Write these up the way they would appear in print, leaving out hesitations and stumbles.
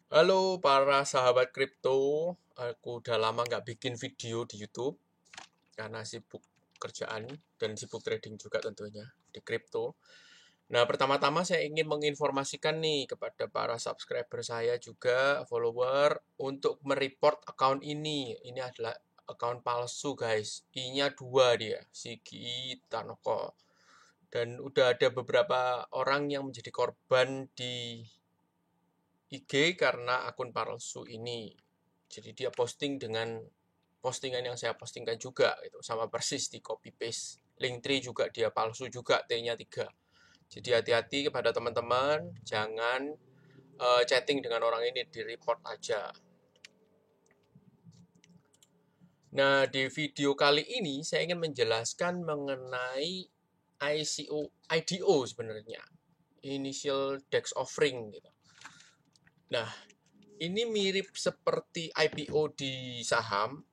Halo para sahabat kripto, aku udah lama nggak bikin video di YouTube karena sibuk kerjaan dan sibuk trading juga tentunya di kripto. Nah, pertama-tama saya ingin menginformasikan nih kepada para subscriber saya juga, follower, untuk mereport account ini. Ini adalah account palsu guys. I-nya 2 dia, Sigi Tanoko. Dan udah ada beberapa orang yang menjadi korban di IG karena akun palsu ini. Jadi dia posting dengan postingan yang saya postingkan juga itu sama persis di copy paste. Linktree juga dia palsu juga, T-nya 3. Jadi hati-hati kepada teman-teman, jangan chatting dengan orang ini, di report aja. Nah, di video kali ini saya ingin menjelaskan mengenai IDO sebenarnya. Initial Dex Offering gitu. Nah, ini mirip seperti IPO di saham.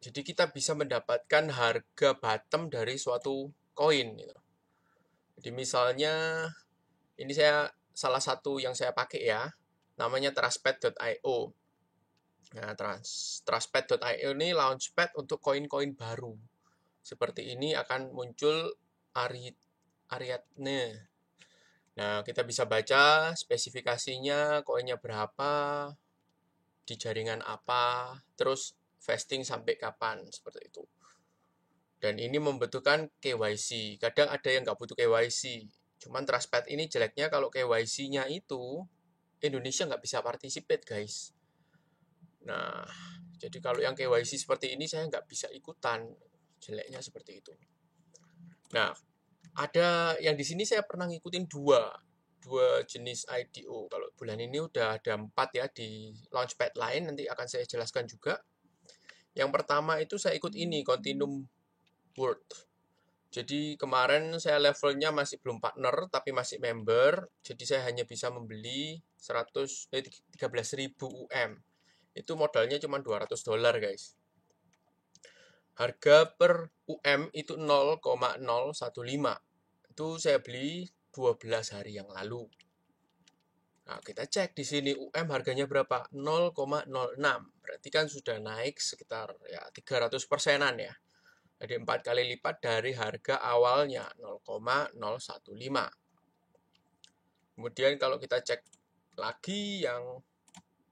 Jadi kita bisa mendapatkan harga bottom dari suatu koin gitu. Jadi misalnya ini saya salah satu yang saya pakai ya, namanya Trustpad.io. Nah, Trustpad.io ini launchpad untuk koin-koin baru. Seperti ini akan muncul Ariadne. Nah, kita bisa baca spesifikasinya, koinnya berapa, di jaringan apa, terus vesting sampai kapan, seperti itu. Dan ini membutuhkan KYC. Kadang ada yang nggak butuh KYC. Cuman Trustpad ini jeleknya kalau KYC-nya itu Indonesia nggak bisa participate, guys. Nah, jadi kalau yang KYC seperti ini saya nggak bisa ikutan. Jeleknya seperti itu. Nah, ada yang di sini saya pernah ngikutin dua jenis IDO. Kalau bulan ini udah ada 4 ya di launchpad lain, nanti akan saya jelaskan juga. Yang pertama itu saya ikut ini, Continuum World. Jadi kemarin saya levelnya masih belum partner tapi masih member. Jadi saya hanya bisa membeli 13.000 UM. Itu modalnya cuma $200 guys. Harga per UM itu 0,015. Itu saya beli 12 hari yang lalu. Nah, kita cek di sini UM harganya berapa? 0,06. Berarti kan sudah naik sekitar ya 300%-an ya. Jadi 4 kali lipat dari harga awalnya 0,015. Kemudian kalau kita cek lagi yang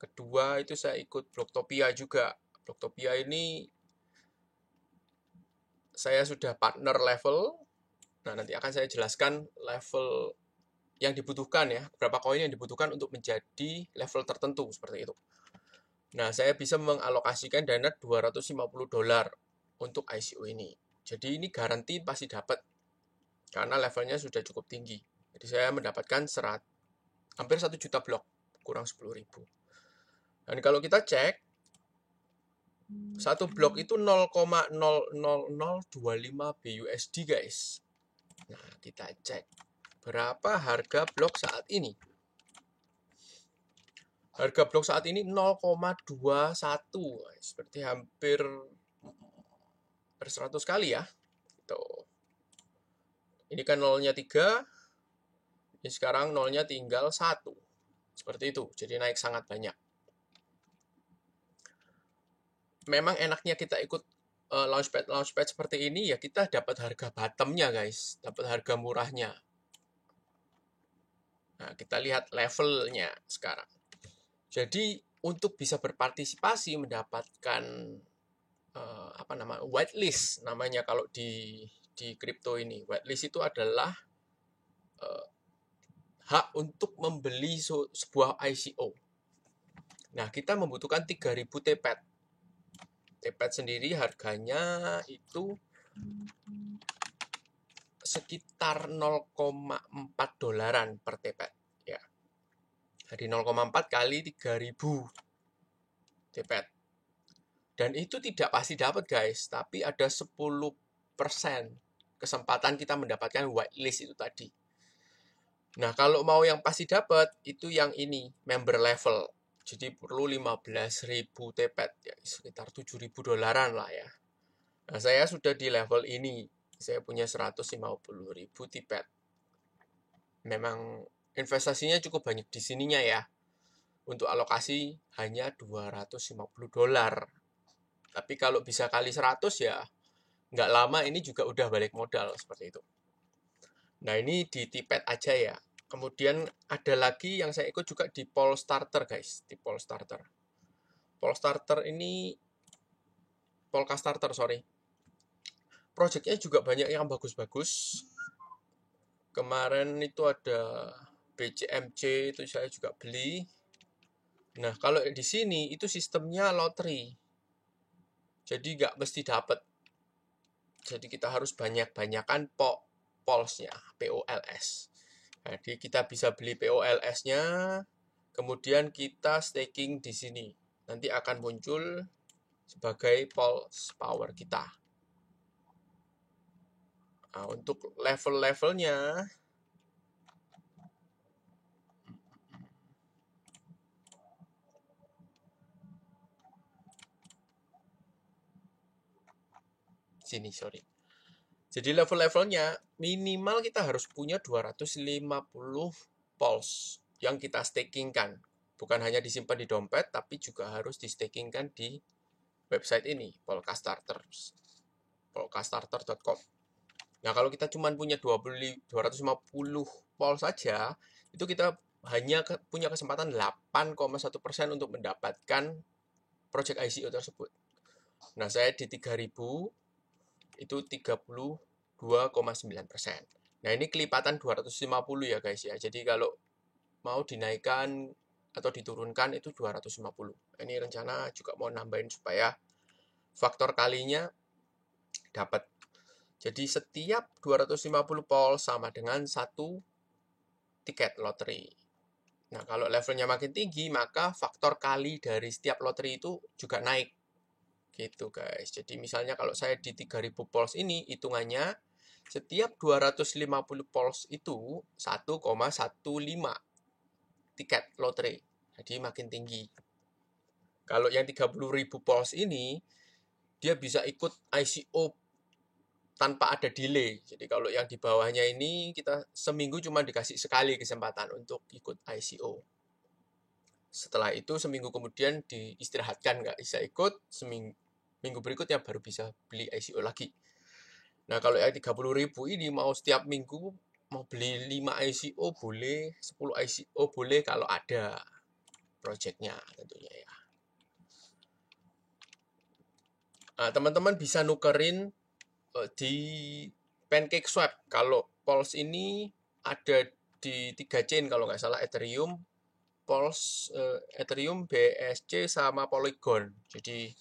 kedua itu saya ikut Blocktopia juga. Blocktopia ini saya sudah partner level. Nah, nanti akan saya jelaskan level yang dibutuhkan ya, berapa koin yang dibutuhkan untuk menjadi level tertentu seperti itu. Nah, saya bisa mengalokasikan dana $250 untuk ICO ini. Jadi ini garansi pasti dapat karena levelnya sudah cukup tinggi. Jadi saya mendapatkan hampir 1 juta blok, kurang 10.000. Dan kalau kita cek, satu blok itu 0,00025 BUSD guys. Nah, kita cek berapa harga blok saat ini. Harga blok saat ini 0,21, seperti hampir 100 kali ya. Tuh. Ini kan nolnya 3, ini sekarang nolnya tinggal 1. Seperti itu, jadi naik sangat banyak. Memang enaknya kita ikut launchpad seperti ini ya, kita dapat harga bottomnya guys, dapat harga murahnya. Nah, kita lihat levelnya sekarang. Jadi untuk bisa berpartisipasi mendapatkan whitelist namanya kalau di kripto ini. Whitelist itu adalah hak untuk membeli sebuah ICO. Nah, kita membutuhkan 3.000 TPET. TPET sendiri harganya itu sekitar $0,4 per TPET ya. Jadi 0,4 kali 3.000 TPET. Dan itu tidak pasti dapat guys, tapi ada 10% kesempatan kita mendapatkan whitelist itu tadi. Nah, kalau mau yang pasti dapat, itu yang ini, member level. Jadi perlu 15.000 TPET, ya, sekitar $7.000 lah ya. Nah, saya sudah di level ini. Saya punya 150.000 TPET. Memang investasinya cukup banyak di sininya ya. untuk alokasi hanya $250. Tapi kalau bisa kali 100 ya nggak lama ini juga udah balik modal seperti itu. Nah ini di Tipet aja ya. Kemudian ada lagi yang saya ikut juga di Polstarter guys, di Polstarter. Polstarter ini Polkastarter sorry. Projectnya juga banyak yang bagus-bagus. Kemarin itu ada BCMC itu saya juga beli. Nah kalau di sini itu sistemnya lottery. Jadi nggak mesti dapat. Jadi kita harus banyak-banyakan polsnya, POLS. Jadi kita bisa beli POLS-nya, kemudian kita staking di sini. Nanti akan muncul sebagai pols power kita. Nah, untuk level-levelnya, sini sorry. Jadi level-levelnya minimal kita harus punya 250 pols yang kita stakingkan. Bukan hanya disimpan di dompet, tapi juga harus di stakingkan di website ini, polkastarter.com. Nah, kalau kita cuma punya 250 pols saja, itu kita hanya punya kesempatan 8,1% untuk mendapatkan project ICO tersebut. Nah, saya di 3000 itu 32,9%. Nah, ini kelipatan 250 ya guys ya. Jadi kalau mau dinaikkan atau diturunkan itu 250. Ini rencana juga mau nambahin supaya faktor kalinya dapat. Jadi setiap 250 pols sama dengan 1 tiket lotre. Nah, kalau levelnya makin tinggi, maka faktor kali dari setiap lotre itu juga naik. Gitu guys. Jadi misalnya kalau saya di 3000 pols ini, hitungannya setiap 250 pols itu 1,15 tiket lotre. Jadi makin tinggi. Kalau yang 30.000 pols ini, dia bisa ikut ICO tanpa ada delay. Jadi kalau yang di bawahnya ini, kita seminggu cuma dikasih sekali kesempatan untuk ikut ICO. Setelah itu seminggu kemudian diistirahatkan, nggak bisa ikut, minggu berikutnya baru bisa beli ICO lagi. Nah kalau yang 30.000 ini mau setiap minggu mau beli 5 ICO boleh, 10 ICO boleh kalau ada projectnya tentunya ya. Nah, teman-teman bisa nukerin di PancakeSwap. Kalau Pulse ini ada di 3 chain kalau nggak salah, Ethereum, Pulse, Ethereum, BSC, sama Polygon. Jadi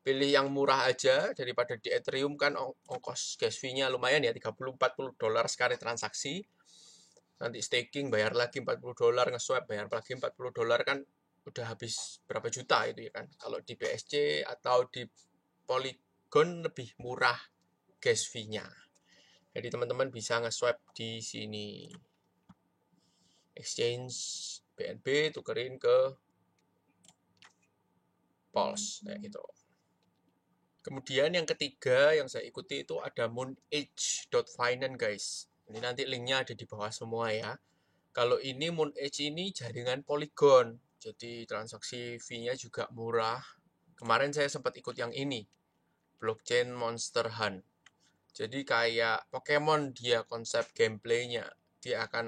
pilih yang murah aja daripada di Ethereum kan ongkos gas fee-nya lumayan ya, $30-40 sekali transaksi. Nanti staking bayar lagi $40, nge-swap bayar lagi $40 kan udah habis berapa juta itu ya kan. Kalau di BSC atau di Polygon lebih murah gas fee-nya. Jadi teman-teman bisa nge-swap di sini. Exchange BNB tukerin ke Pulse kayak gitu. Kemudian yang ketiga yang saya ikuti itu ada moonage.finance guys. Ini nanti linknya ada di bawah semua ya. Kalau ini moonage ini jaringan Polygon. Jadi transaksi fee-nya juga murah. Kemarin saya sempat ikut yang ini. Blockchain Monster Hunt. Jadi kayak Pokemon dia konsep gameplaynya. Dia akan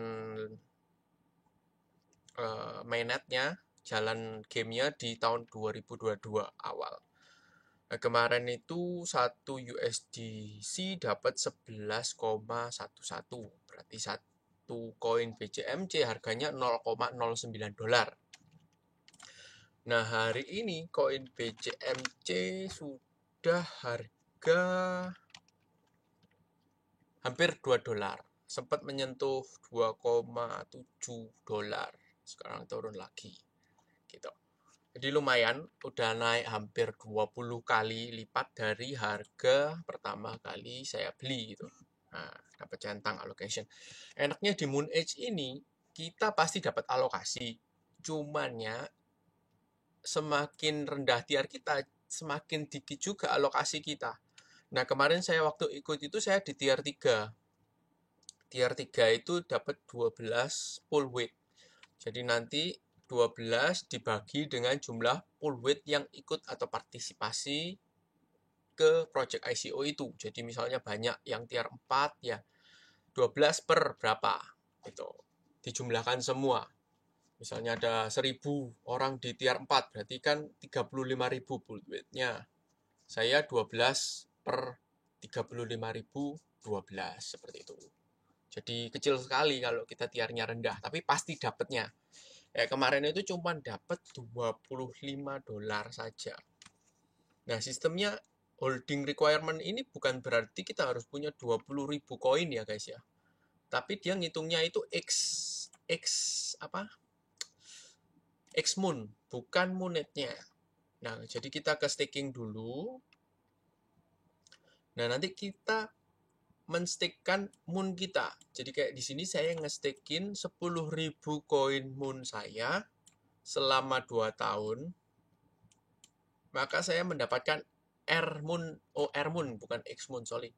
mainnetnya, jalan gamenya di tahun 2022 awal. Nah, kemarin itu 1 USDC dapat 11,11. Berarti 1 koin BCMC harganya $0,09. Nah, hari ini koin BCMC sudah harga hampir $2. Sempat menyentuh $2,7. Sekarang turun lagi. Gitu. Jadi lumayan, udah naik hampir 20 kali lipat dari harga pertama kali saya beli gitu. Nah, dapat centang allocation. Enaknya di Moonage ini kita pasti dapat alokasi. Cuman ya semakin rendah tier kita, semakin dikit juga alokasi kita. Nah, kemarin saya waktu ikut itu saya di tier 3. Tier 3 itu dapat 12 full weight. Jadi nanti 12 dibagi dengan jumlah pool weight yang ikut atau partisipasi ke project ICO itu. Jadi misalnya banyak yang tier 4 ya 12 per berapa itu dijumlahkan semua. Misalnya ada 1000 orang di tier 4 berarti kan 35.000 pool weight-nya. Saya 12 per 35.000 12 seperti itu. Jadi kecil sekali kalau kita tiernya rendah, tapi pasti dapatnya. Kemarin itu cuma dapat $25 saja. Nah, sistemnya holding requirement ini bukan berarti kita harus punya 20.000 koin ya guys ya. Tapi dia ngitungnya itu X apa? X moon, bukan moonetnya. Nah, jadi kita ke staking dulu. Nah, nanti kita menstakekan moon kita. Jadi kayak di sini saya ngestakein 10.000 koin moon saya selama 2 tahun. Maka saya mendapatkan R moon, R moon bukan X moon, sorry.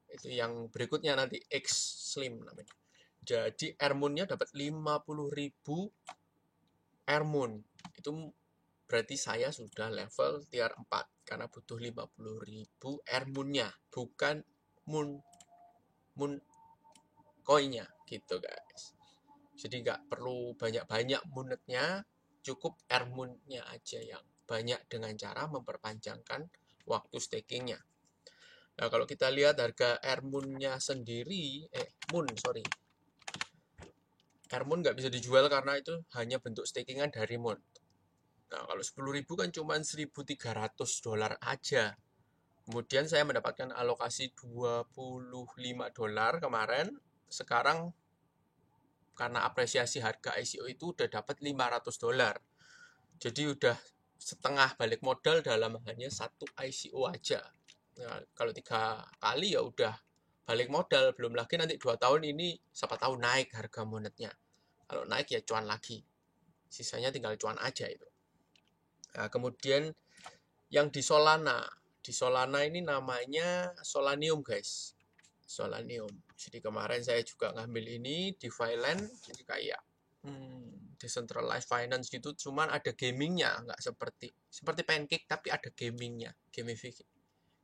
Itu yang berikutnya nanti X slim namanya. Jadi R moon-nya dapat 50.000 R moon. Itu berarti saya sudah level tier 4 karena butuh 50.000 R moon-nya, bukan moon koinnya gitu guys. Jadi nggak perlu banyak-banyak moonetnya, cukup R moon-nya aja yang banyak dengan cara memperpanjangkan waktu stakingnya. Nah, kalau kita lihat harga R moon-nya sendiri, R moon nggak bisa dijual karena itu hanya bentuk stakingan dari moon. Nah, kalau 10.000 kan cuma $1.300 aja. Kemudian saya mendapatkan alokasi $25 kemarin. Sekarang karena apresiasi harga ICO itu udah dapat $500. Jadi udah setengah balik modal dalam hanya satu ICO aja. Nah, kalau 3 kali ya udah balik modal. Belum lagi nanti 2 tahun ini siapa tahu naik harga monetnya. Kalau naik ya cuan lagi. Sisanya tinggal cuan aja itu. Nah, kemudian yang di Solana. Di Solana ini namanya Solanium guys. Solanium. Jadi kemarin saya juga ngambil ini di Finland. Jadi kayak decentralized finance gitu, cuman ada gamingnya, nggak seperti pancake tapi ada gamingnya,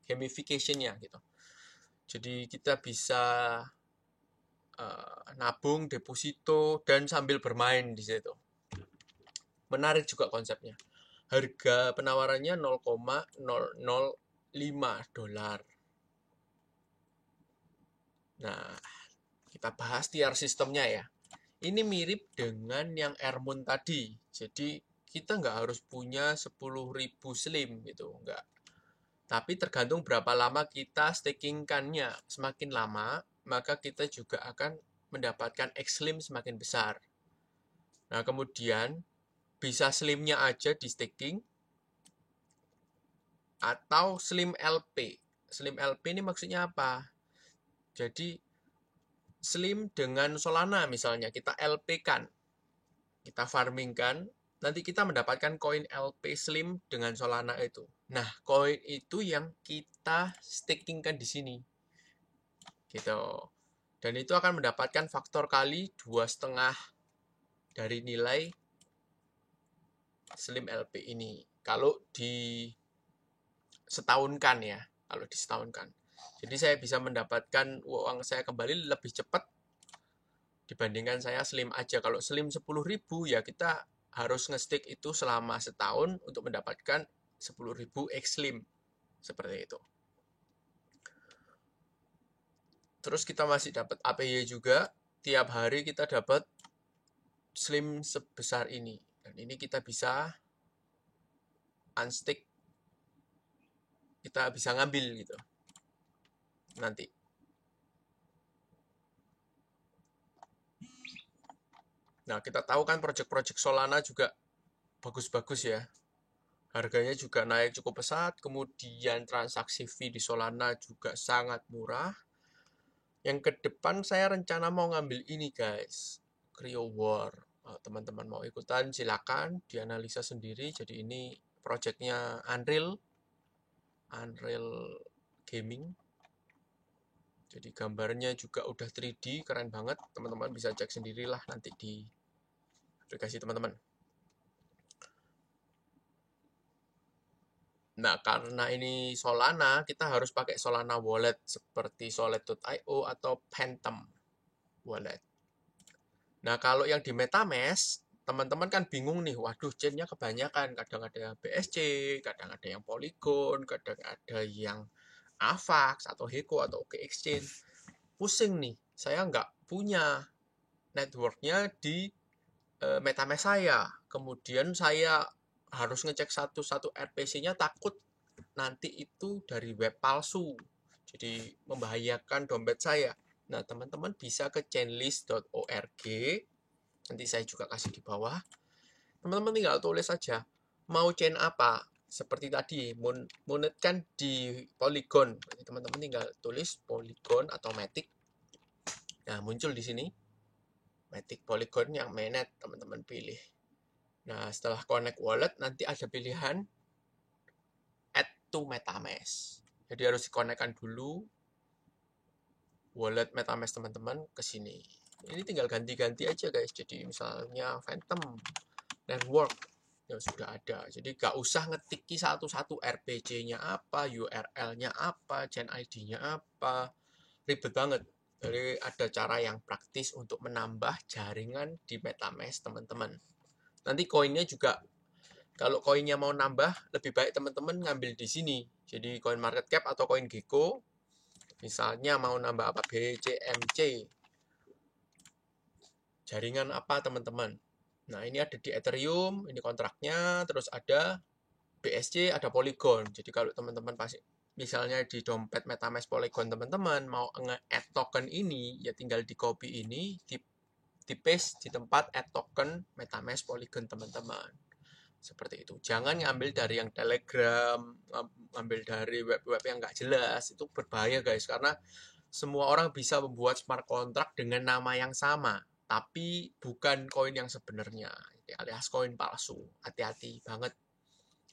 gamificationnya gitu. Jadi kita bisa nabung, deposito, dan sambil bermain di situ. Menarik juga konsepnya. Harga penawarannya $0,005. Nah, kita bahas tier sistemnya ya. Ini mirip dengan yang Airmoon tadi. Jadi kita nggak harus punya 10.000 slim gitu, nggak. Tapi tergantung berapa lama kita stakingkannya. Semakin lama, maka kita juga akan mendapatkan X slim semakin besar. Nah, kemudian bisa slimnya aja di staking atau slim LP. Slim LP ini maksudnya apa? Jadi slim dengan Solana misalnya kita LP kan, kita farming kan, nanti kita mendapatkan koin LP slim dengan Solana itu. Nah, koin itu yang kita stakingkan di sini. Gitu. Dan itu akan mendapatkan faktor kali 2,5 dari nilai slim LP ini. Kalau di setahunkan ya, kalau di setahunkan. Jadi saya bisa mendapatkan uang saya kembali lebih cepat dibandingkan saya slim aja. Kalau slim 10.000 ya kita harus nge-stake itu selama setahun untuk mendapatkan 10.000 X slim. Seperti itu. Terus kita masih dapat APY juga. Tiap hari kita dapat slim sebesar ini. Dan ini kita bisa unstake. Kita bisa ngambil gitu. Nanti. Nah, kita tahu kan project-project Solana juga bagus-bagus ya. Harganya juga naik cukup pesat, kemudian transaksi fee di Solana juga sangat murah. Yang ke depan saya rencana mau ngambil ini guys, Cryo War. Teman-teman mau ikutan silakan, dianalisa sendiri. Jadi ini projectnya Unreal Gaming. Jadi gambarnya juga udah 3D, keren banget. Teman-teman bisa cek sendirilah nanti di aplikasi teman-teman. Nah, karena ini Solana, kita harus pakai Solana Wallet seperti Solid.io atau Phantom Wallet. Nah, kalau yang di MetaMask, teman-teman kan bingung nih, waduh, chainnya kebanyakan. Kadang ada yang BSC, kadang ada yang Polygon, kadang ada yang AVAX atau Heko atau OK Exchange. Pusing nih, saya nggak punya networknya di MetaMask saya. Kemudian saya harus ngecek satu-satu RPC-nya, takut nanti itu dari web palsu. Jadi membahayakan dompet saya. Nah, teman-teman bisa ke chainlist.org. Nanti saya juga kasih di bawah. Teman-teman tinggal tulis saja mau chain apa. Seperti tadi, Monet kan di Polygon. Teman-teman tinggal tulis Polygon atau Matic. Nah, muncul di sini Matic Polygon yang mainnet, teman-teman pilih. Nah, setelah connect wallet, nanti ada pilihan add to MetaMask. Jadi harus dikonekkan dulu wallet MetaMask teman-teman ke sini. Ini tinggal ganti-ganti aja guys. Jadi misalnya Phantom Network yang sudah ada. Jadi gak usah ngetiki satu-satu RPC-nya apa, URL-nya apa, chain ID-nya apa. Ribet banget. Jadi ada cara yang praktis untuk menambah jaringan di MetaMask teman-teman. Nanti koinnya juga, kalau koinnya mau nambah, lebih baik teman-teman ngambil di sini. Jadi Coin Market Cap atau Coin Gecko, misalnya mau nambah apa, BCMC, jaringan apa teman-teman. Nah, ini ada di Ethereum, ini kontraknya, terus ada BSC, ada Polygon. Jadi kalau teman-teman pasti misalnya di dompet MetaMask Polygon teman-teman mau nge-add token ini, ya tinggal di copy ini, di paste di tempat add token MetaMask Polygon teman-teman. Seperti itu. Jangan ngambil dari yang Telegram, ngambil dari web-web yang nggak jelas. Itu berbahaya guys, karena semua orang bisa membuat smart contract dengan nama yang sama, tapi bukan koin yang sebenarnya, alias koin palsu. Hati-hati banget.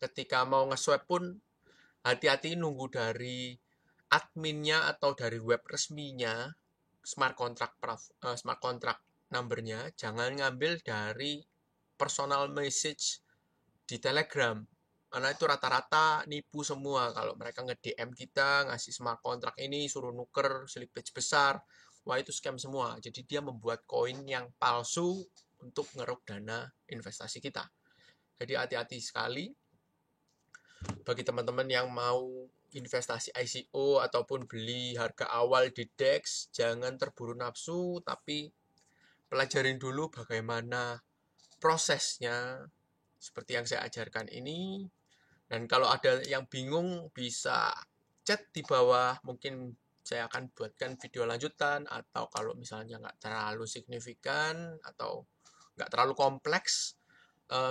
Ketika mau nge-swap pun, hati-hati nunggu dari adminnya atau dari web resminya, smart contract numbernya, jangan ngambil dari personal message di Telegram. Karena itu rata-rata nipu semua. Kalau mereka nge-DM kita, ngasih smart contract ini, suruh nuker slippage besar, wah itu scam semua. Jadi dia membuat koin yang palsu untuk ngeruk dana investasi kita. Jadi hati-hati sekali. Bagi teman-teman yang mau investasi ICO ataupun beli harga awal di DEX, jangan terburu nafsu, tapi pelajarin dulu bagaimana prosesnya seperti yang saya ajarkan ini. Dan kalau ada yang bingung bisa chat di bawah, mungkin saya akan buatkan video lanjutan, atau kalau misalnya nggak terlalu signifikan atau nggak terlalu kompleks,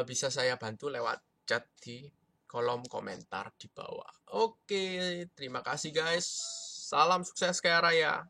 bisa saya bantu lewat chat di kolom komentar di bawah. Oke, terima kasih guys. Salam sukses Kaya Raya.